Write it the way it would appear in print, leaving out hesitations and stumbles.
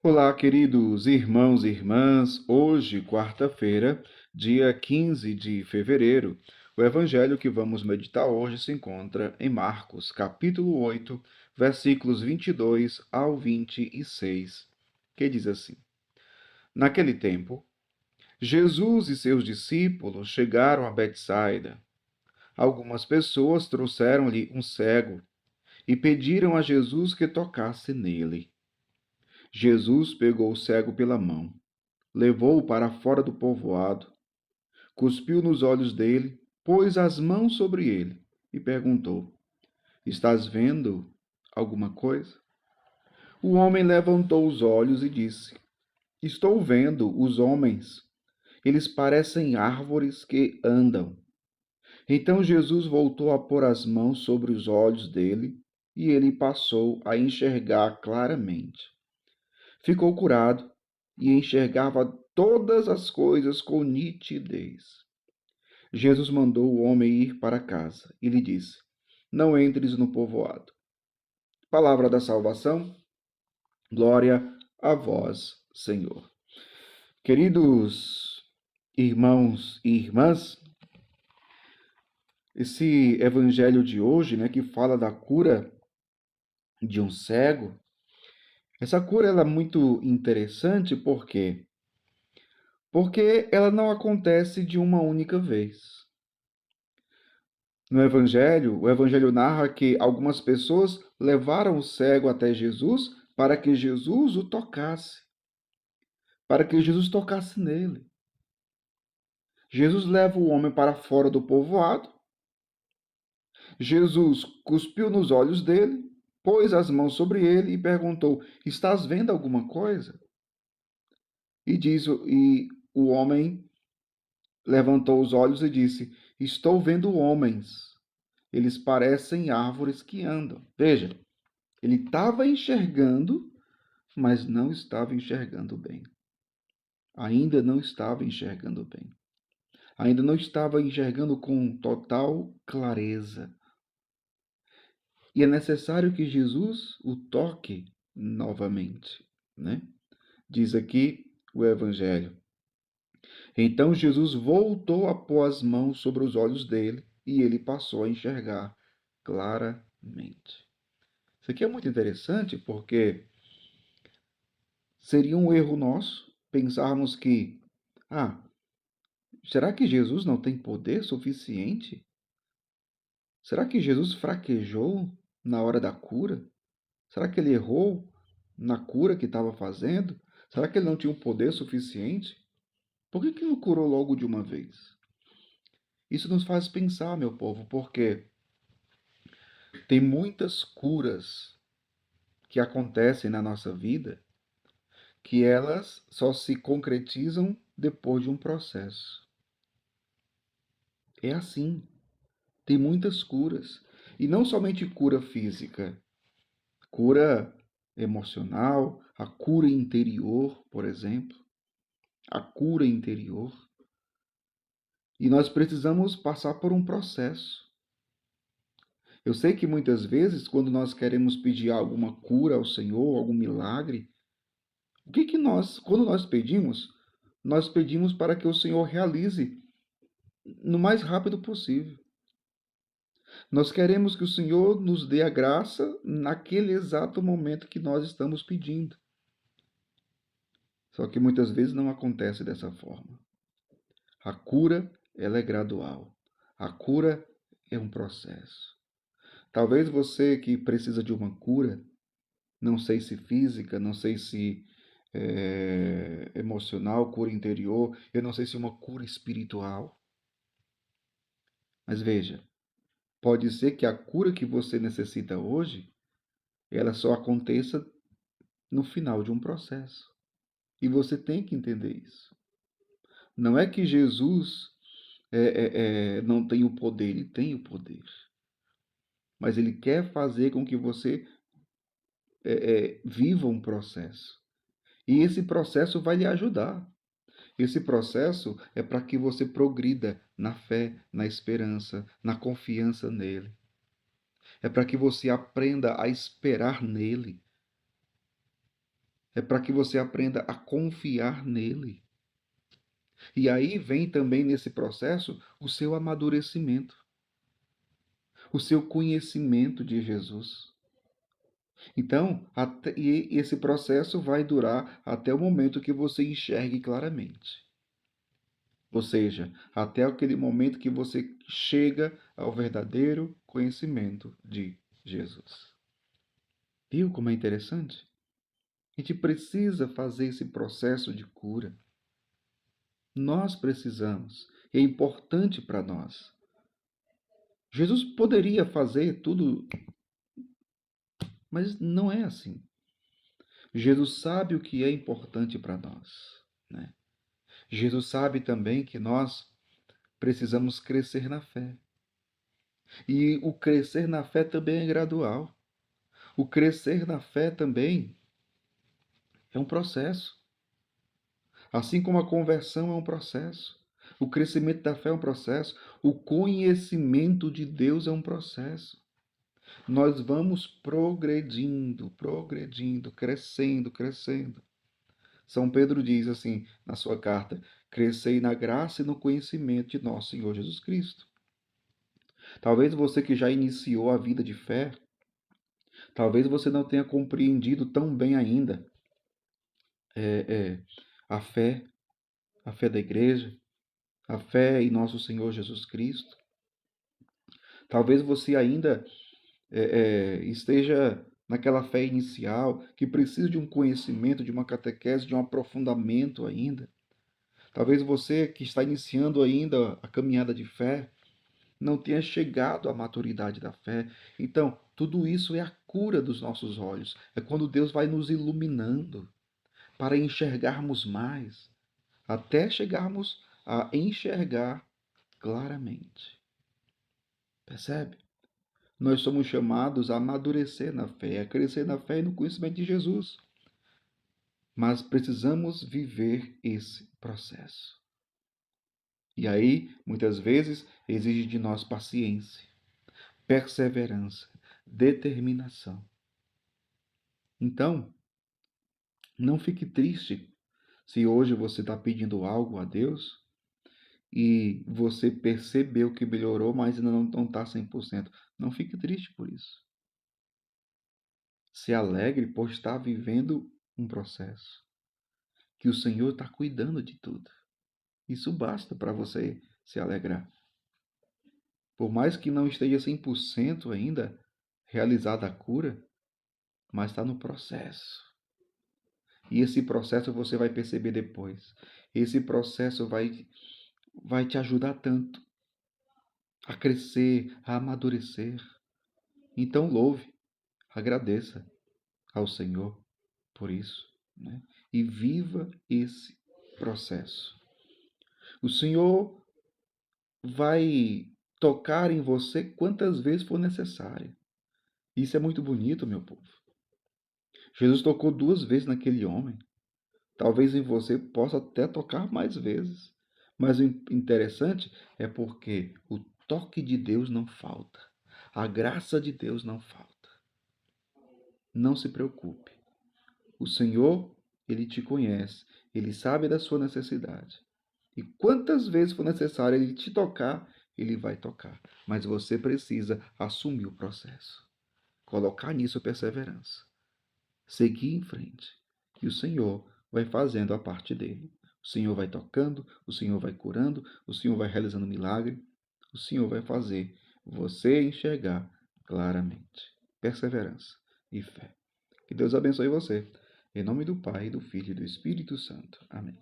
Olá, queridos irmãos e irmãs. Hoje, quarta-feira, dia 15 de fevereiro, o evangelho que vamos meditar hoje se encontra em Marcos, capítulo 8, versículos 22 ao 26, que diz assim: Naquele tempo, Jesus e seus discípulos chegaram a Betsaida. Algumas pessoas trouxeram-lhe um cego e pediram a Jesus que tocasse nele. Jesus pegou o cego pela mão, levou-o para fora do povoado, cuspiu nos olhos dele, pôs as mãos sobre ele e perguntou: Estás vendo alguma coisa? O homem levantou os olhos e disse: Estou vendo os homens. Eles parecem árvores que andam. Então Jesus voltou a pôr as mãos sobre os olhos dele e ele passou a enxergar claramente. Ficou curado e enxergava todas as coisas com nitidez. Jesus mandou o homem ir para casa e lhe disse: Não entres no povoado. Palavra da salvação, glória a vós, Senhor. Queridos irmãos e irmãs, esse evangelho de hoje, que fala da cura de um cego, essa cura ela é muito interessante porque ela não acontece de uma única vez. No Evangelho, o Evangelho narra que algumas pessoas levaram o cego até Jesus para que Jesus o tocasse, para que Jesus tocasse nele. Jesus leva o homem para fora do povoado, Jesus cuspiu nos olhos dele, pôs as mãos sobre ele e perguntou: Estás vendo alguma coisa? E o homem levantou os olhos e disse: Estou vendo homens. Eles parecem árvores que andam. Veja, ele estava enxergando, mas não estava enxergando bem. Ainda não estava enxergando bem. Ainda não estava enxergando com total clareza. E é necessário que Jesus o toque novamente, né? Diz aqui o Evangelho. Então Jesus voltou a pôr as mãos sobre os olhos dele e ele passou a enxergar claramente. Isso aqui é muito interessante porque seria um erro nosso pensarmos que, será que Jesus não tem poder suficiente? Será que Jesus fraquejou na hora da cura? Será que ele errou na cura que estava fazendo? Será que ele não tinha um poder suficiente? Por que não curou logo de uma vez? Isso nos faz pensar, meu povo, porque tem muitas curas que acontecem na nossa vida que elas só se concretizam depois de um processo. É assim. Tem muitas curas. E não somente cura física, cura emocional, a cura interior, por exemplo, a cura interior. E nós precisamos passar por um processo. Eu sei que muitas vezes, quando nós queremos pedir alguma cura ao Senhor, algum milagre, quando nós pedimos para que o Senhor realize no mais rápido possível. Nós queremos que o Senhor nos dê a graça naquele exato momento que nós estamos pedindo. Só que muitas vezes não acontece dessa forma. A cura, ela é gradual. A cura é um processo. Talvez você que precisa de uma cura, não sei se física, não sei se emocional, cura interior, eu não sei se uma cura espiritual. Mas veja, pode ser que a cura que você necessita hoje, ela só aconteça no final de um processo. E você tem que entender isso. Não é que Jesus não tem o poder, ele tem o poder. Mas ele quer fazer com que você viva um processo. E esse processo vai lhe ajudar. Esse processo é para que você progrida na fé, na esperança, na confiança nele. É para que você aprenda a esperar nele. É para que você aprenda a confiar nele. E aí vem também nesse processo o seu amadurecimento, o seu conhecimento de Jesus. Então, e esse processo vai durar até o momento que você enxergue claramente. Ou seja, até aquele momento que você chega ao verdadeiro conhecimento de Jesus. Viu como é interessante? A gente precisa fazer esse processo de cura. Nós precisamos. É importante para nós. Jesus poderia fazer tudo, mas não é assim. Jesus sabe o que é importante para nós, né? Jesus sabe também que nós precisamos crescer na fé. E o crescer na fé também é gradual. O crescer na fé também é um processo. Assim como a conversão é um processo. O crescimento da fé é um processo. O conhecimento de Deus é um processo. Nós vamos progredindo, crescendo. São Pedro diz assim na sua carta: crescei na graça e no conhecimento de nosso Senhor Jesus Cristo. Talvez você que já iniciou a vida de fé, talvez você não tenha compreendido tão bem ainda é, é, a fé, a fé da igreja, a fé em nosso Senhor Jesus Cristo. Talvez você ainda esteja naquela fé inicial, que precisa de um conhecimento, de uma catequese, de um aprofundamento ainda. Talvez você que está iniciando ainda a caminhada de fé, não tenha chegado à maturidade da fé. Então, tudo isso é a cura dos nossos olhos. É quando Deus vai nos iluminando para enxergarmos mais, até chegarmos a enxergar claramente. Percebe? Nós somos chamados a amadurecer na fé, a crescer na fé e no conhecimento de Jesus. Mas precisamos viver esse processo. E aí, muitas vezes, exige de nós paciência, perseverança, determinação. Então, não fique triste se hoje você está pedindo algo a Deus e você percebeu que melhorou, mas ainda não está 100%. Não fique triste por isso. Se alegre por estar vivendo um processo, que o Senhor está cuidando de tudo. Isso basta para você se alegrar. Por mais que não esteja 100% ainda realizada a cura, mas está no processo. E esse processo você vai perceber depois. Esse processo vai te ajudar tanto a crescer, a amadurecer. Então louve, agradeça ao Senhor por isso, né? E viva esse processo. O Senhor vai tocar em você quantas vezes for necessário. Isso é muito bonito, meu povo. Jesus tocou 2 vezes naquele homem. Talvez em você possa até tocar mais vezes. Mas o interessante é porque o toque de Deus não falta. A graça de Deus não falta. Não se preocupe. O Senhor, Ele te conhece. Ele sabe da sua necessidade. E quantas vezes for necessário Ele te tocar, Ele vai tocar. Mas você precisa assumir o processo. Colocar nisso perseverança. Seguir em frente. E o Senhor vai fazendo a parte dele. O Senhor vai tocando, o Senhor vai curando, o Senhor vai realizando milagre. O Senhor vai fazer você enxergar claramente. Perseverança e fé. Que Deus abençoe você. Em nome do Pai, do Filho e do Espírito Santo. Amém.